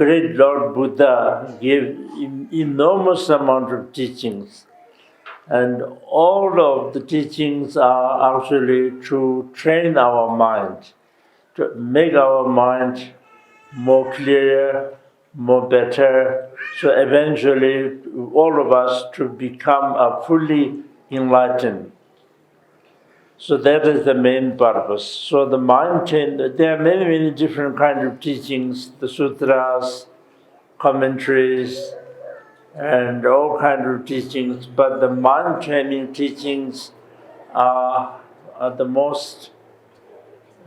great Lord Buddha gave enormous amount of teachings. And all of the teachings are actually to train our mind, to make our mind more clear, more better, so eventually all of us to become a fully enlightened. So that is the main purpose. So the mind train, there are many, many different kinds of teachings, the sutras, commentaries, and all kinds of teachings, but the mind training teachings are the most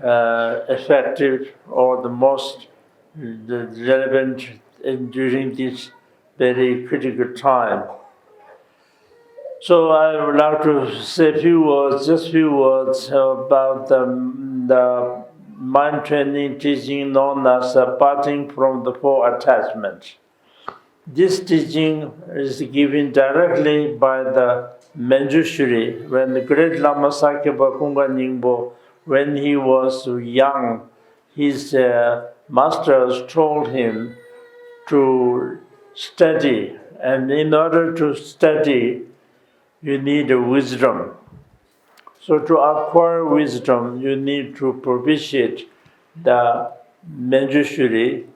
effective or the most relevant during this very critical time. So I would like to say just few words about the mind training teaching known as parting from the four attachments. This teaching is given directly by the Manjushri when the great Lama Sakya Bakunga Ningbo, when he was young, his masters told him to study, and in order to study, you need wisdom. So to acquire wisdom, you need to propitiate the Manjushri,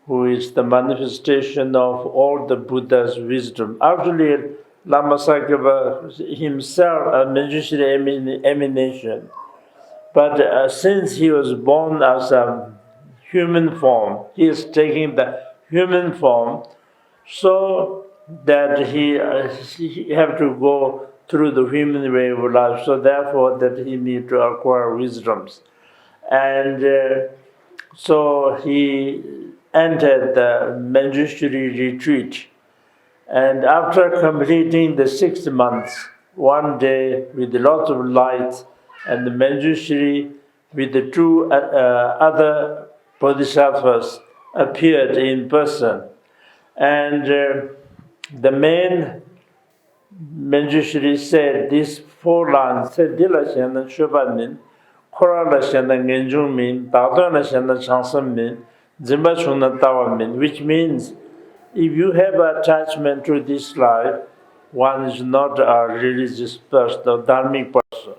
who is the manifestation of all the Buddha's wisdom. Actually, Lama Sakya himself a Manjushri emanation, but since he was born as a human form, he is taking the human form, so that he have to go through the human way of life. So therefore, that he need to acquire wisdoms, and so he entered the Manjushri retreat. And after completing the 6 months, one day with lots of light, and the Manjushri with the two other bodhisattvas appeared in person. And the main Manjushri said these 4 lines, said Dila Shana Shubanin, Korala Shana Ngenjung Min, Tadona Shana Chansam Min, Zimba Chuna Tawa Min, which means if you have attachment to this life, one is not a religious person or dharmic person.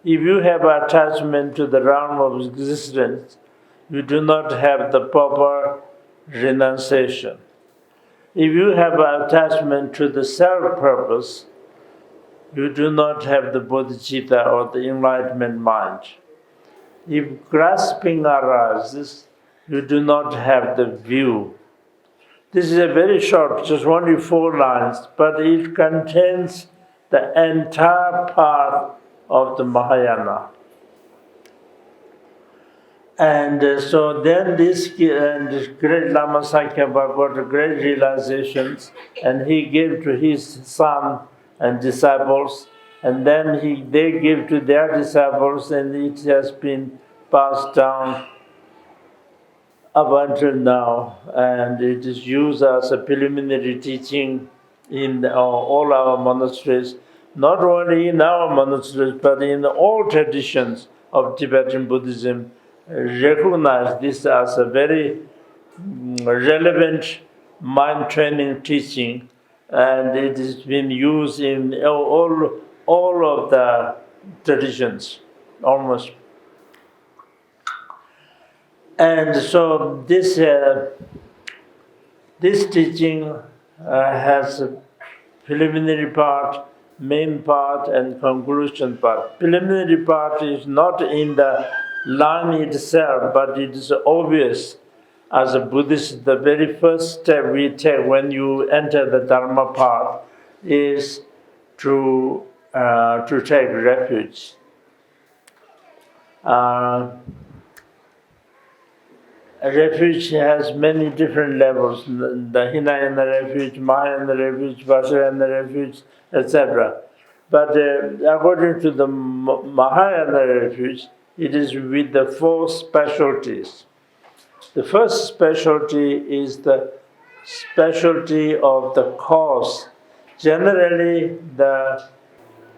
If you have attachment to the realm of existence, you do not have the proper renunciation. If you have attachment to the self-purpose, you do not have the bodhicitta or the enlightenment mind. If grasping arises, you do not have the view. This is a very short, just only 4 lines, but it contains the entire path of the Mahayana. And so then this great Lama Sakya got great realizations, and he gave to his son and disciples, and then they gave to their disciples, and it has been passed down up until now, and it is used as a preliminary teaching in all our monasteries, not only in our monasteries, but in all traditions of Tibetan Buddhism. Recognize this as a very relevant mind training teaching, and it has been used in all of the traditions, almost. And so this teaching has a preliminary part, main part, and conclusion part. Preliminary part is not in the line itself, but it is obvious. As a Buddhist, the very first step we take when you enter the Dharma path is to take refuge. Refuge has many different levels: the Hinayana refuge, Mahayana refuge, Vajrayana refuge, etc. But according to the Mahayana refuge, it is with the 4 specialties. The first specialty is the specialty of the cause. Generally, the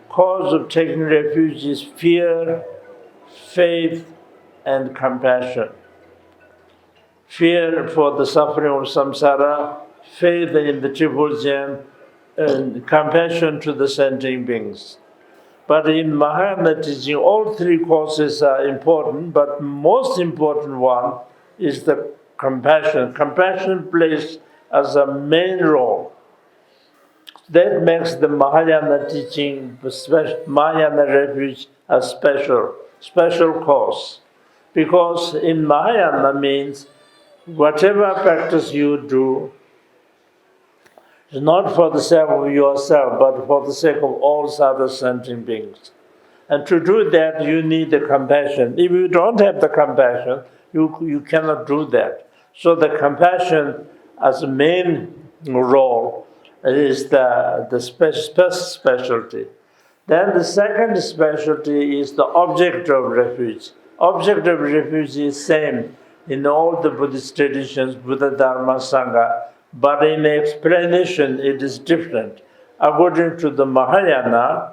cause of taking refuge is fear, faith, and compassion. fear for the suffering of samsara, faith in the Triple Gem, and compassion to the sentient beings. But in Mahayana teaching, all three causes are important, but most important one is the compassion. Compassion plays as a main role. That makes the Mahayana teaching, Mahayana refuge, a special cause. Because in Mahayana means whatever practice you do is not for the sake of yourself, but for the sake of all other sentient beings. And to do that, you need the compassion. If you don't have the compassion, you cannot do that. So the compassion as a main role is the specialty. Then the second specialty is the object of refuge. Object of refuge is same in all the Buddhist traditions, Buddha, Dharma, Sangha, but in explanation it is different. According to the Mahayana,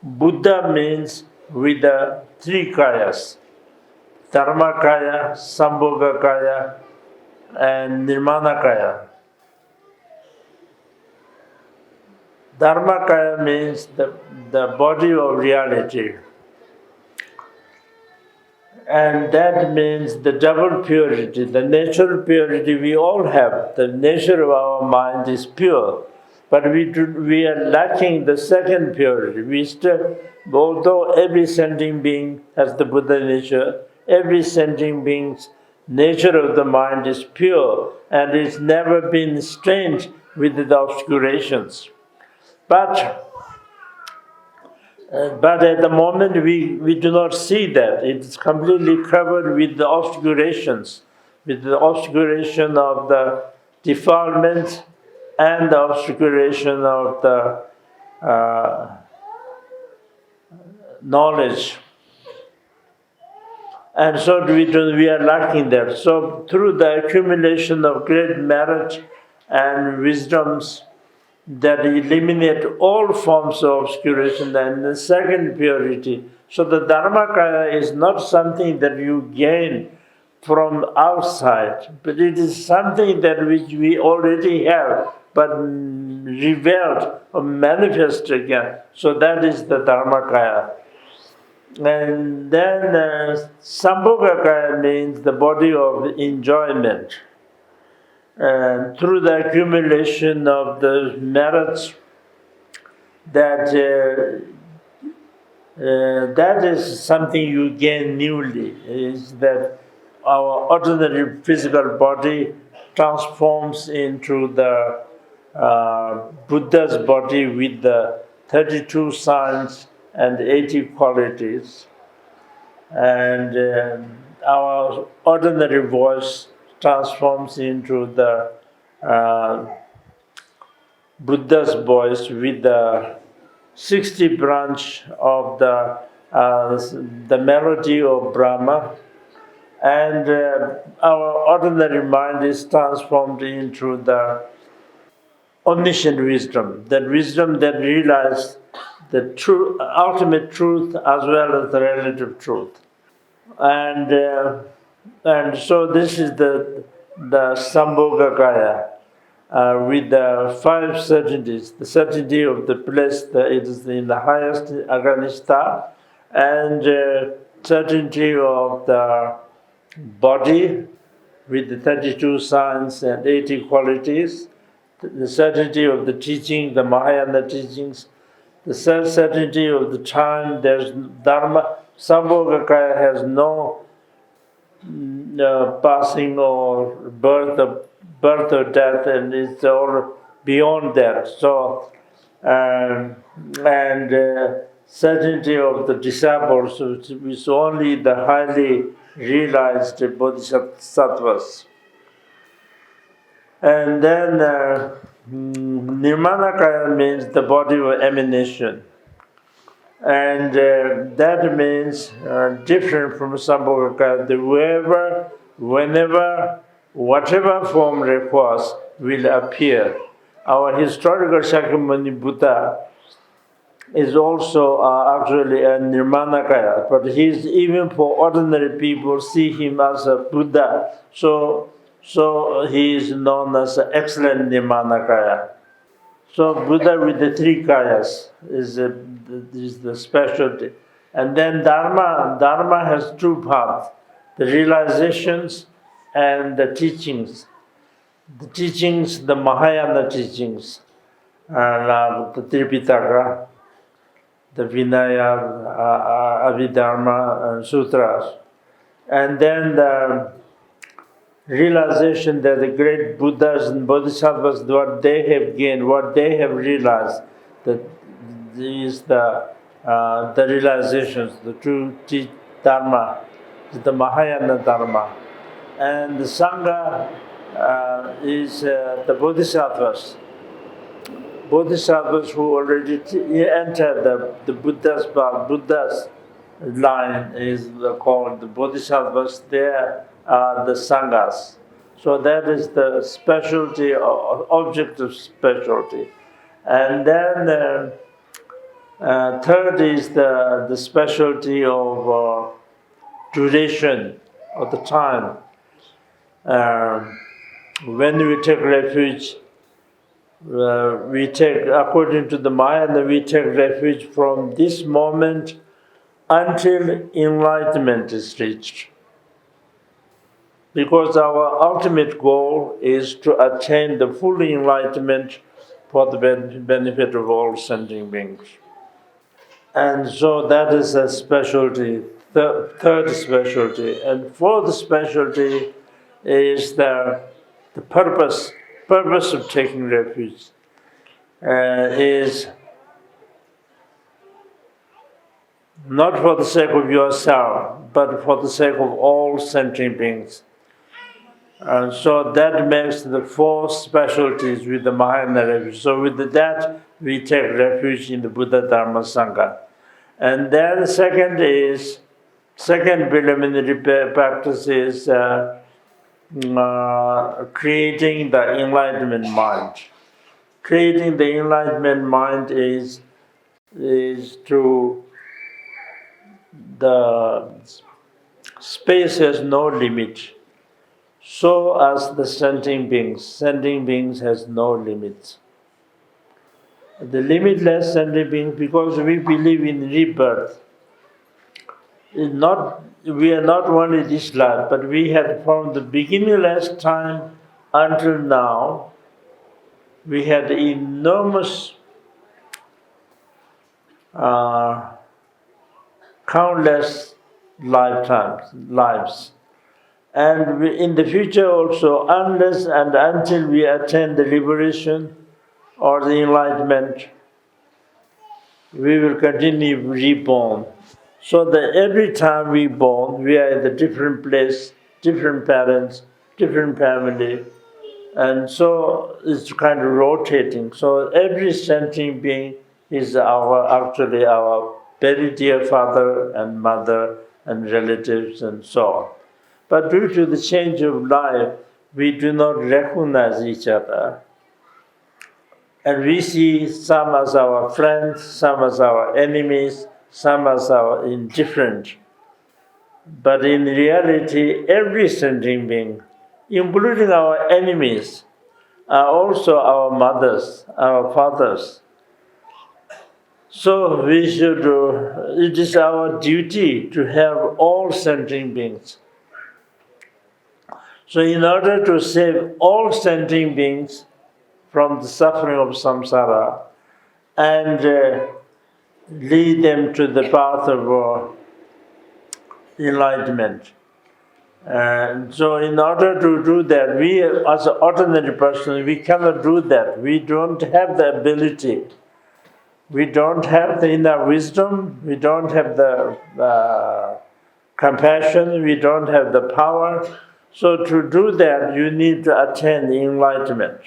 Buddha means with the three kayas, Dharma kaya, Sambhoga kaya, and Nirmana kaya. Dharma kaya means the body of reality. And that means the double purity, the natural purity we all have. The nature of our mind is pure. But we are lacking the second purity. Although every sentient being has the Buddha nature, every sentient being's nature of the mind is pure and it's never been stained with the obscurations. But at the moment we do not see that. It's completely covered with the obscurations, with the obscuration of the defilement and the obscuration of the knowledge. And so we are lacking that. So through the accumulation of great merit and wisdoms that eliminate all forms of obscuration, and the second purity. So the Dharmakaya is not something that you gain from outside, but it is something that which we already have, but revealed or manifested again. So that is the Dharmakaya. And then Sambhogakaya means the body of enjoyment. And through the accumulation of the merits, that is something you gain newly, is that our ordinary physical body transforms into the Buddha's body with the 32 signs and 80 qualities. And our ordinary voice transforms into the Buddha's voice with the 60 branch of the melody of Brahma, and our ordinary mind is transformed into the omniscient wisdom, that wisdom that realizes the true, ultimate truth as well as the relative truth. And so this is the Sambhogakaya with the five certainties. The certainty of the place that it is in the highest Aganishta, and certainty of the body with the 32 signs and 80 qualities, the certainty of the teaching, the Mahayana teachings, the certainty of the time. There's Dharma. Sambhogakaya has no passing or birth or death, and it's all beyond that. So, and certainty of the disciples, which is only the highly realized bodhisattvas. And then Nirmanakaya means the body of emanation. And that means different from Sambhogakaya. Whoever, whenever, whatever form requires will appear. Our historical Shakyamuni Buddha is also actually a Nirmanakaya, but he's, even for ordinary people, see him as a Buddha. So So he is known as excellent Nimanakaya. So Buddha with the three kayas is the specialty. And then Dharma has two paths, the realizations and the teachings. The teachings, the Mahayana teachings, and the Tripitaka, the Vinaya, Abhidharma, and Sutras. And then the realization that the great Buddhas and Bodhisattvas, what they have gained, what they have realized, that is the realizations, the true Dharma, the Mahayana Dharma. And the Sangha is the Bodhisattvas. Bodhisattvas who already entered the Buddha's line is called the Bodhisattvas. They are the Sanghas. So that is the specialty, object of specialty. And then third is the specialty of duration of the time. When we take refuge, we take, according to the Mahayana, we take refuge from this moment until enlightenment is reached. Because our ultimate goal is to attain the full enlightenment for the benefit of all sentient beings. And so that is a specialty, third specialty. And fourth specialty is the purpose of taking refuge is not for the sake of yourself, but for the sake of all sentient beings. And so that makes the four specialties with the Mahayana refuge. So with that, we take refuge in the Buddha Dharma Sangha. And then the second preliminary practice is creating the enlightenment mind. Creating the enlightenment mind is to the space has no limit. So as the sentient beings has no limits. The limitless sentient beings, because we believe in rebirth, we are not only this life, but we had from the beginningless time until now, we had enormous, countless lives. And in the future also, unless and until we attain the liberation or the enlightenment, we will continue reborn. So that every time we born, we are in a different place, different parents, different family, and so it's kind of rotating. So every sentient being is actually our very dear father and mother and relatives and so on. But due to the change of life, we do not recognize each other. And we see some as our friends, some as our enemies, some as our indifferent. But in reality, every sentient being, including our enemies, are also our mothers, our fathers. So we should, it is our duty to help all sentient beings. So in order to save all sentient beings from the suffering of samsara and lead them to the path of enlightenment. And so in order to do that, we as an ordinary person, we cannot do that. We don't have the ability. We don't have the inner wisdom. We don't have the compassion. We don't have the power. So to do that, you need to attain enlightenment.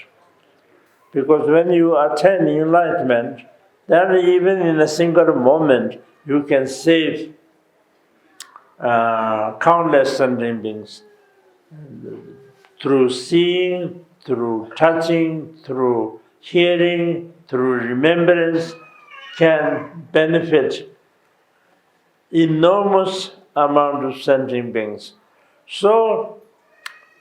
Because when you attain enlightenment, then even in a single moment, you can save countless sentient beings through seeing, through touching, through hearing, through remembrance, can benefit enormous amount of sentient beings. So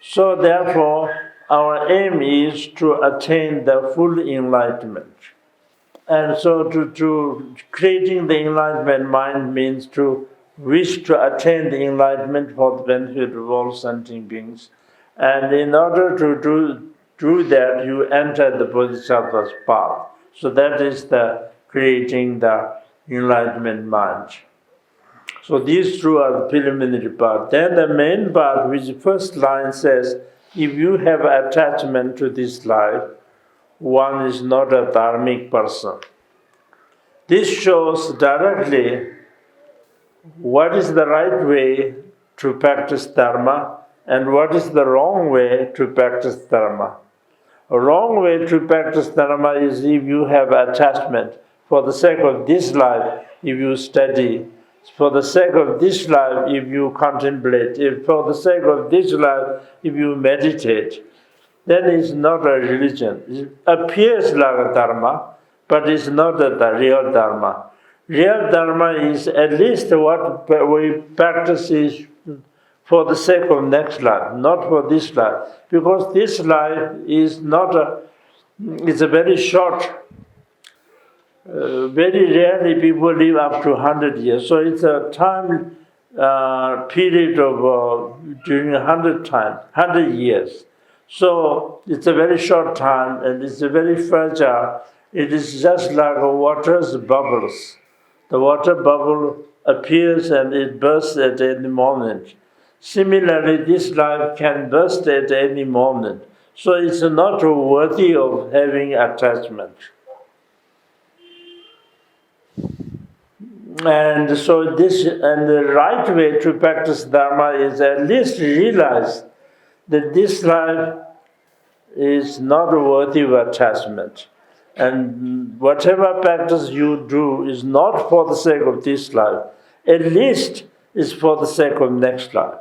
So therefore, our aim is to attain the full enlightenment. And so to creating the enlightenment mind means to wish to attain the enlightenment for the benefit of all sentient beings. And in order to do that, you enter the Bodhisattva's path. So that is the creating the enlightenment mind. So these two are the preliminary part. Then the main part, which the first line says, if you have attachment to this life, one is not a dharmic person. This shows directly what is the right way to practice Dharma and what is the wrong way to practice Dharma. A wrong way to practice Dharma is if you have attachment. For the sake of this life, if you study. For the sake of this life, if you contemplate. If for the sake of this life, if you meditate. Then it's not a religion. It appears like a Dharma, but it's not the real Dharma. Real Dharma is at least what we practice is for the sake of next life, not for this life. Because this life is not it's a very short, very rarely people live up to 100 years. So it's a time period of during 100 years. So it's a very short time and it's a very fragile. It is just like a water's bubbles. The water bubble appears and it bursts at any moment. Similarly, this life can burst at any moment. So it's not worthy of having attachment. And so the right way to practice Dharma is at least realize that this life is not worthy of attachment. And whatever practice you do is not for the sake of this life, at least is for the sake of next life.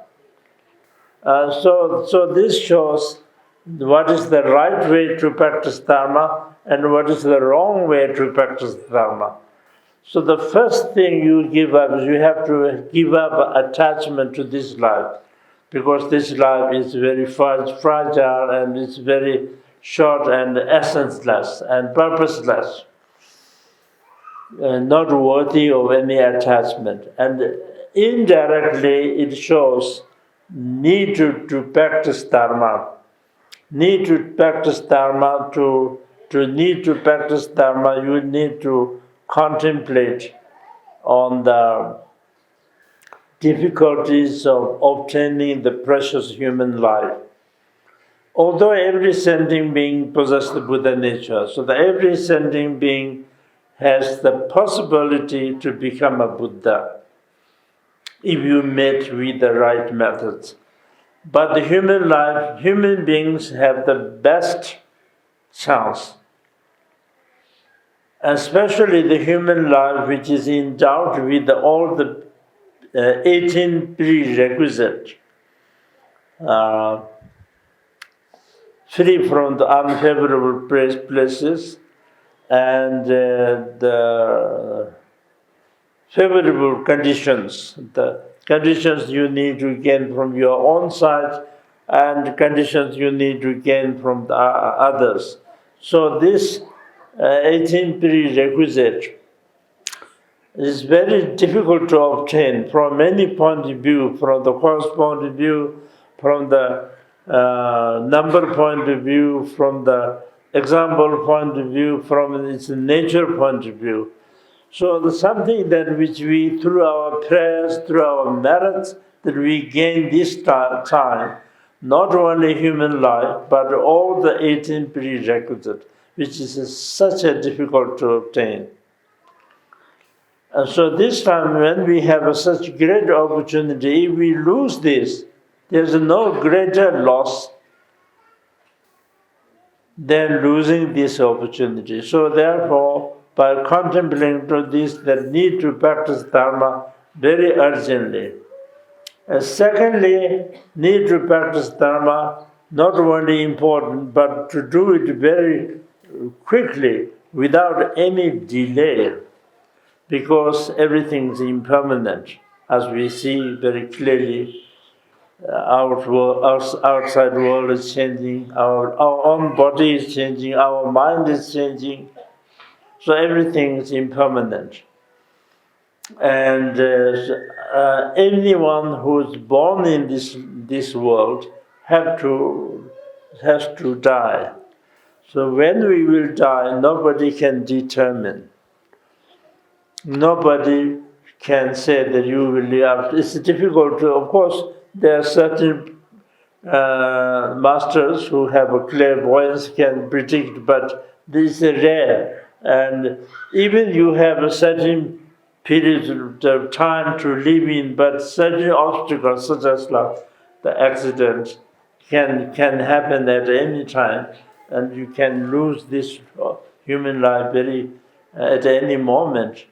So this shows what is the right way to practice Dharma and what is the wrong way to practice Dharma. So the first thing you give up is you have to give up attachment to this life, because this life is very fragile and it's very short and essenceless and purposeless, and not worthy of any attachment. And indirectly it shows need to practice Dharma. Need to practice Dharma, to need to practice Dharma, you need to contemplate on the difficulties of obtaining the precious human life. Although every sentient being possesses the Buddha nature, so that every sentient being has the possibility to become a Buddha if you met with the right methods. But the human life, human beings have the best chance, especially the human life which is endowed with all the 18 prerequisites, free from the unfavorable places and the favorable conditions, the conditions you need to gain from your own side and conditions you need to gain from the others. So this 18 prerequisite is very difficult to obtain from many point of view, from the cost point of view, from the number point of view, from the example point of view, from its nature point of view. So there's something that which we, through our prayers, through our merits, that we gain this time, not only human life, but all the 18 prerequisites, which is such a difficult to obtain. And so this time when we have such great opportunity, if we lose this, there's no greater loss than losing this opportunity. So therefore, by contemplating to this, that need to practice Dharma very urgently. And secondly, need to practice Dharma, not only important, but to do it very quickly, without any delay, because everything is impermanent, as we see very clearly. outside world is changing, our own body is changing, our mind is changing. So everything is impermanent. And anyone who is born in this world has to die. So when we will die, nobody can determine. Nobody can say that you will live. It's difficult to, of course, there are certain masters who have a clairvoyance can predict, but this is rare. And even you have a certain period of time to live in, but certain obstacles, such as like the accident, can happen at any time, and you can lose this human life at any moment.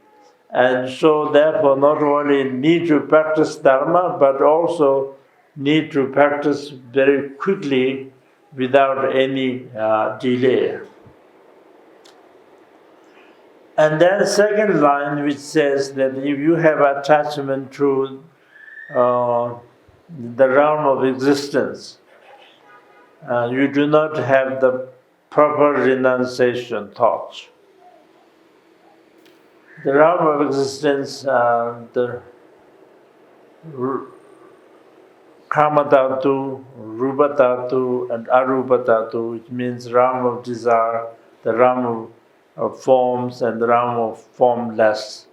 And so therefore not only need to practice Dharma, but also need to practice very quickly without any delay. And then second line which says that if you have attachment to the realm of existence, you do not have the proper renunciation thoughts. The realm of existence, the Kama Dhatu, Rupa Dhatu, and Arupa Dhatu, which means realm of desire, the realm of forms, and the realm of formless.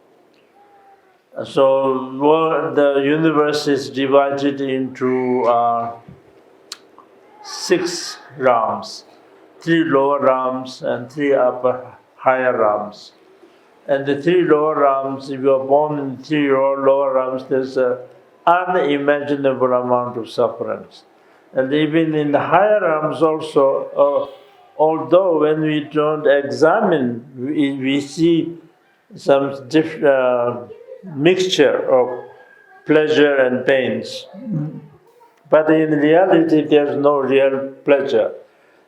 So the universe is divided into 6 realms, 3 lower realms and 3 higher realms. And the 3 lower realms, if you are born in 3 lower realms, there's an unimaginable amount of sufferings. And even in the higher realms also, although when we don't examine, we see some mixture of pleasure and pains. But in reality, there's no real pleasure.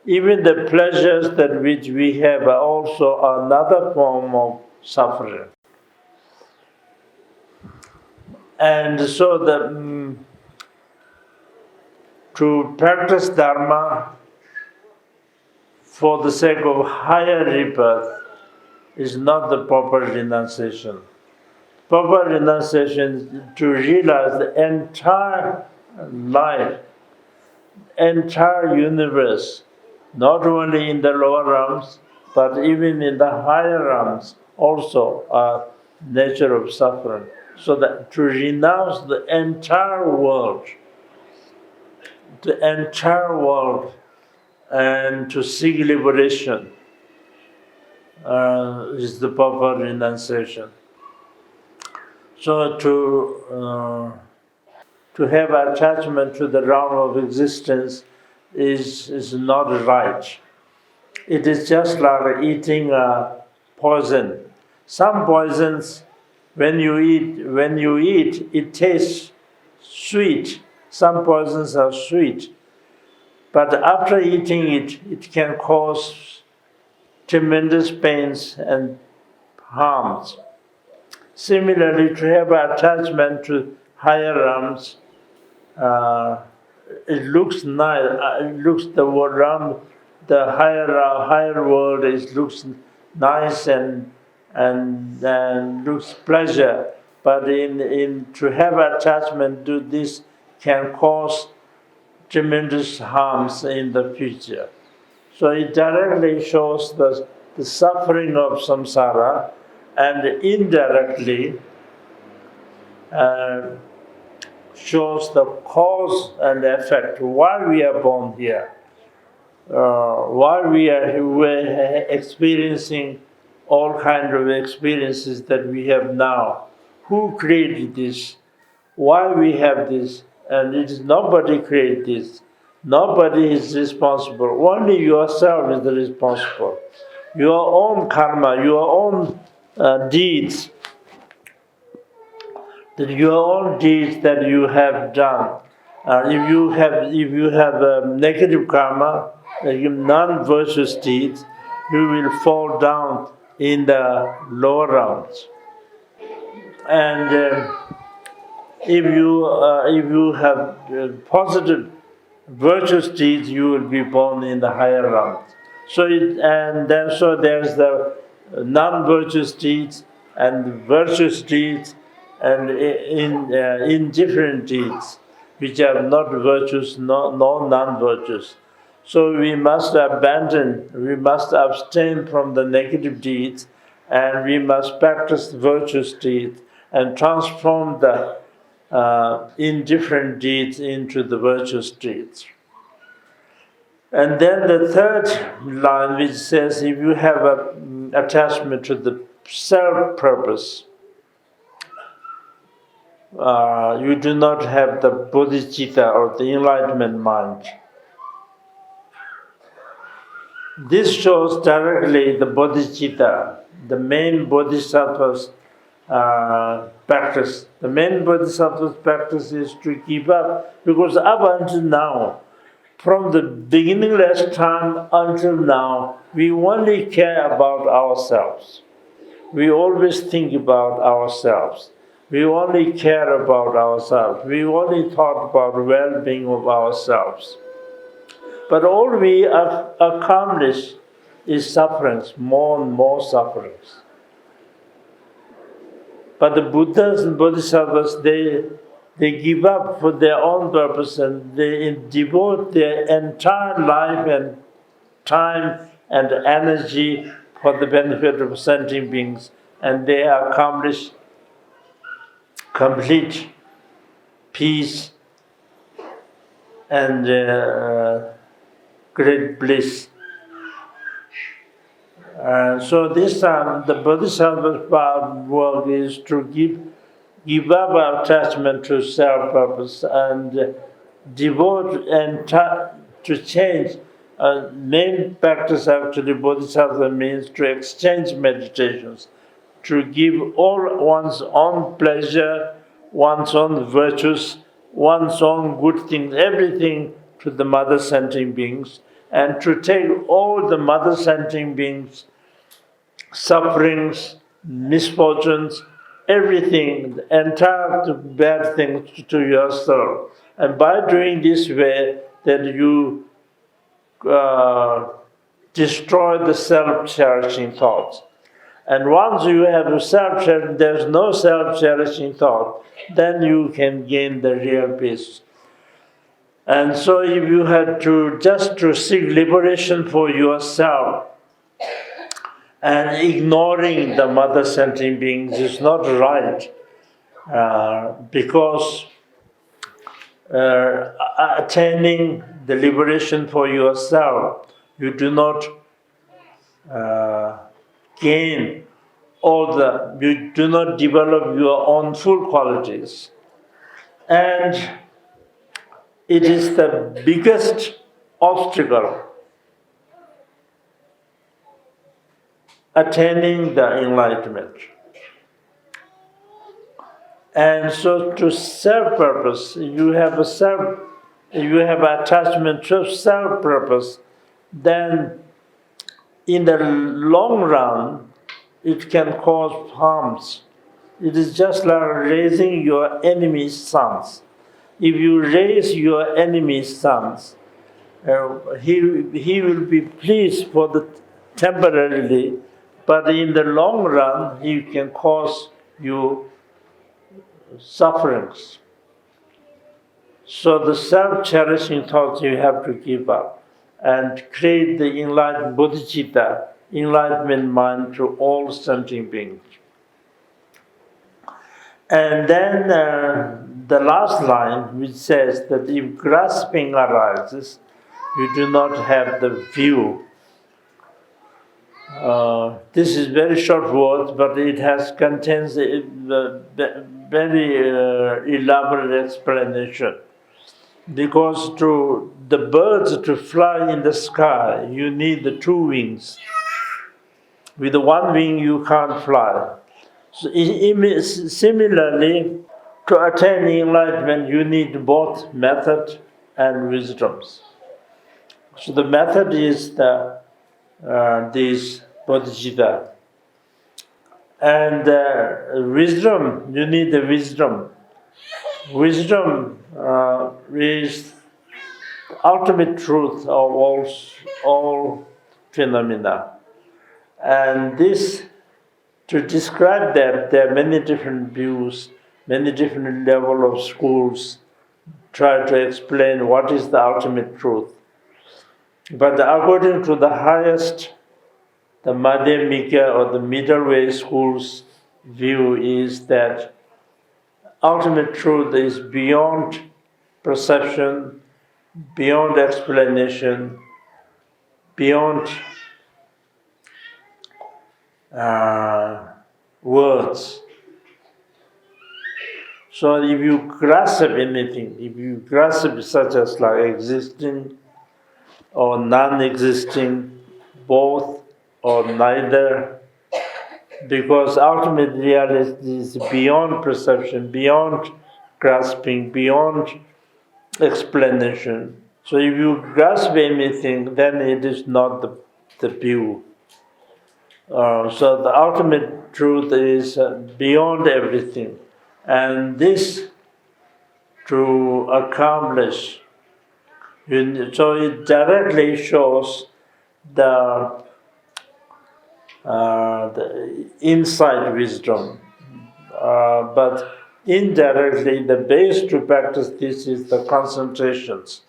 Even the pleasures that which we have are also another form of suffering. And so to practice Dharma for the sake of higher rebirth is not the proper renunciation. Proper renunciation is to realize the entire life, entire universe, not only in the lower realms, but even in the higher realms also are nature of suffering. So that to renounce the entire world, and to seek liberation is the proper renunciation. So to have attachment to the realm of existence is not right. It is just like eating a poison. Some poisons, when you eat, it tastes sweet. Some poisons are sweet. But after eating it, it can cause tremendous pains and harms. Similarly, to have attachment to higher realms, it looks nice. It looks the realm, the higher world looks nice and looks pleasure. But in to have attachment to this can cause tremendous harms in the future. So it directly shows the suffering of samsara, and indirectly shows the cause and effect, why we are born here, why we're experiencing all kinds of experiences that we have now. Who created this? Why we have this? And it is nobody created this. Nobody is responsible. Only yourself is the responsible. Your own karma, your own deeds, that your own deeds that you have done. If you have negative karma, non-virtuous deeds, you will fall down in the lower rounds. And if you have positive virtuous deeds, you will be born in the higher realms. So there's the non-virtuous deeds and virtuous deeds, and indifferent deeds, which are not virtuous, no non-virtuous. So we must abstain from the negative deeds, and we must practice virtuous deeds and transform the indifferent deeds into the virtuous deeds. And then the third line, which says, if you have an attachment to the self-purpose, you do not have the bodhicitta or the enlightenment mind. This shows directly the bodhicitta, the main bodhisattva's practice. The main bodhisattva's practice is to give up, because up until now, from the beginningless time until now, we only care about ourselves. We always think about ourselves. We only care about ourselves. We only thought about the well-being of ourselves. But all we have accomplished is sufferings, more and more sufferings. But the Buddhas and Bodhisattvas, they give up for their own purpose, and they devote their entire life and time and energy for the benefit of sentient beings, and they accomplish complete peace and great bliss. So this time, the Bodhisattva's work is to give up our attachment to self-purpose and devote and to change. Main practice actually, Bodhisattva means to exchange meditations, to give all one's own pleasure, one's own virtues, one's own good things, everything to the mother sentient beings, and to take all the mother sentient beings' sufferings, misfortunes, everything, the entire bad things to yourself. And by doing this way, then you destroy the self-cherishing thoughts. And once you have there's no self-cherishing thought, then you can gain the real peace. And so if you had to seek liberation for yourself, and ignoring the mother sentient beings is not right, because attaining the liberation for yourself, you do not gain you do not develop your own full qualities. And it is the biggest obstacle attaining the enlightenment. And so to self-purpose, you have attachment to self-purpose, then in the long run, it can cause harms. It is just like raising your enemy's sons. If you raise your enemy's sons, he will be pleased for the temporarily, but in the long run, he can cause you sufferings. So the self-cherishing thoughts you have to give up and create the enlightened bodhicitta, enlightenment mind to all sentient beings. And then the last line, which says that if grasping arises, you do not have the view. This is very short words, but it contains a very elaborate explanation. Because to the birds to fly in the sky, you need the two wings. With the one wing, you can't fly. So similarly, to attain enlightenment, you need both method and wisdoms. So the method is this bodhicitta. And wisdom, you need the wisdom. wisdom is ultimate truth of all phenomena. And this, to describe that, there are many different views, many different level of schools try to explain what is the ultimate truth. But according to the highest, the Madhyamika or the middle way school's view is that ultimate truth is beyond perception, beyond explanation, beyond words. So if you grasp anything, if you grasp such as like existing or non-existing, both or neither, because ultimate reality is beyond perception, beyond grasping, beyond explanation. So if you grasp anything, then it is not the view. So the ultimate truth is beyond everything. And this to accomplish, so it directly shows the insight wisdom. But indirectly, the base to practice this is the concentrations.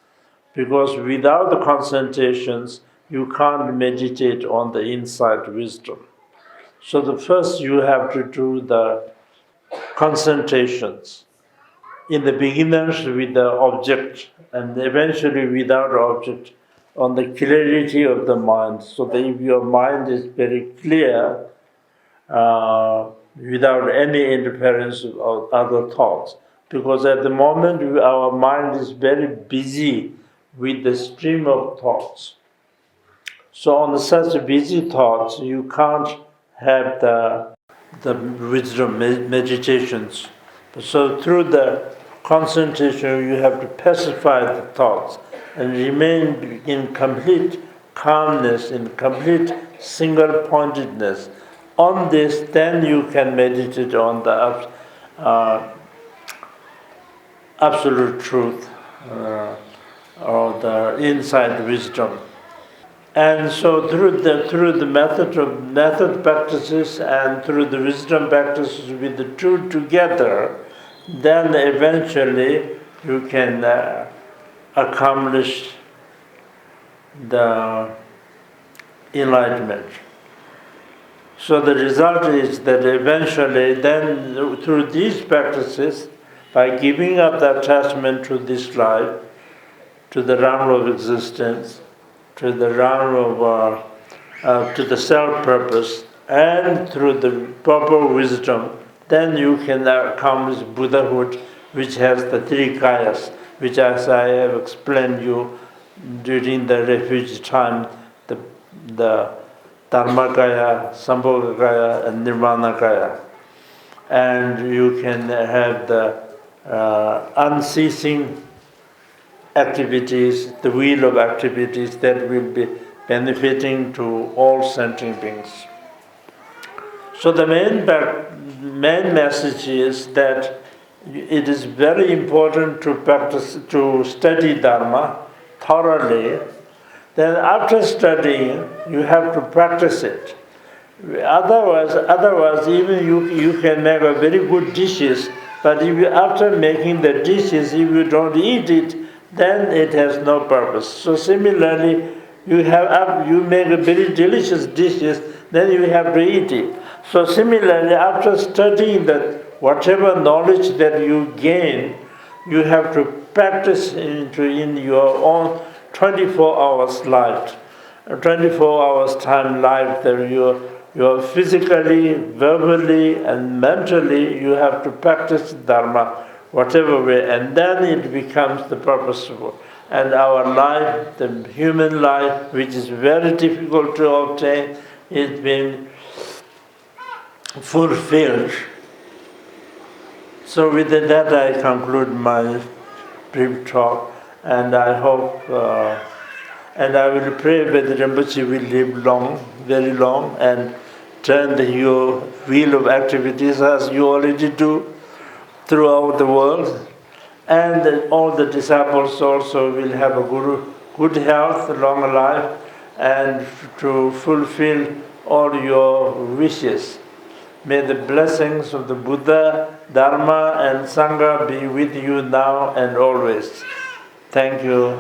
Because without the concentrations, you can't meditate on the insight wisdom. So the first you have to do the concentrations. In the beginners with the object, and eventually without object, on the clarity of the mind. So that if your mind is very clear, without any interference of other thoughts. Because at the moment our mind is very busy with the stream of thoughts. So on such busy thoughts, you can't have the wisdom meditations. So through the concentration, you have to pacify the thoughts and remain in complete calmness, in complete single-pointedness. On this, then you can meditate on the absolute truth or the inside wisdom. And so through the method practices and through the wisdom practices with the two together, then eventually you can accomplish the enlightenment. So the result is that eventually then through these practices, by giving up the attachment to this life, to the realm of existence, to the realm of to the self-purpose, and through the proper wisdom, then you can accomplish Buddhahood, which has the three kayas, which, as I have explained you during the refuge time, the Dharmakaya, Sambhogakaya, and Nirmanakaya. And you can have the unceasing activities, the wheel of activities that will be benefiting to all sentient beings. So the main message is that it is very important to practice, to study Dharma thoroughly. Then after studying, you have to practice it. Otherwise, even you can make a very good dishes, but if you, after making the dishes, if you don't eat it, then it has no purpose. So similarly, you make a very delicious dishes, then you have to eat it. So similarly, after studying that, whatever knowledge that you gain, you have to practice in your own 24 hours life, 24 hours time life, that you're physically, verbally, and mentally, you have to practice Dharma, whatever way, and then it becomes the purposeful. And our life, the human life, which is very difficult to obtain, is being fulfilled. So with that, I conclude my brief talk, and I hope, and I will pray that Rinpoche will live long, very long, and turn your wheel of activities as you already do throughout the world, and that all the disciples also will have a good health, long life, and to fulfill all your wishes. May the blessings of the Buddha, Dharma, and Sangha be with you now and always. Thank you.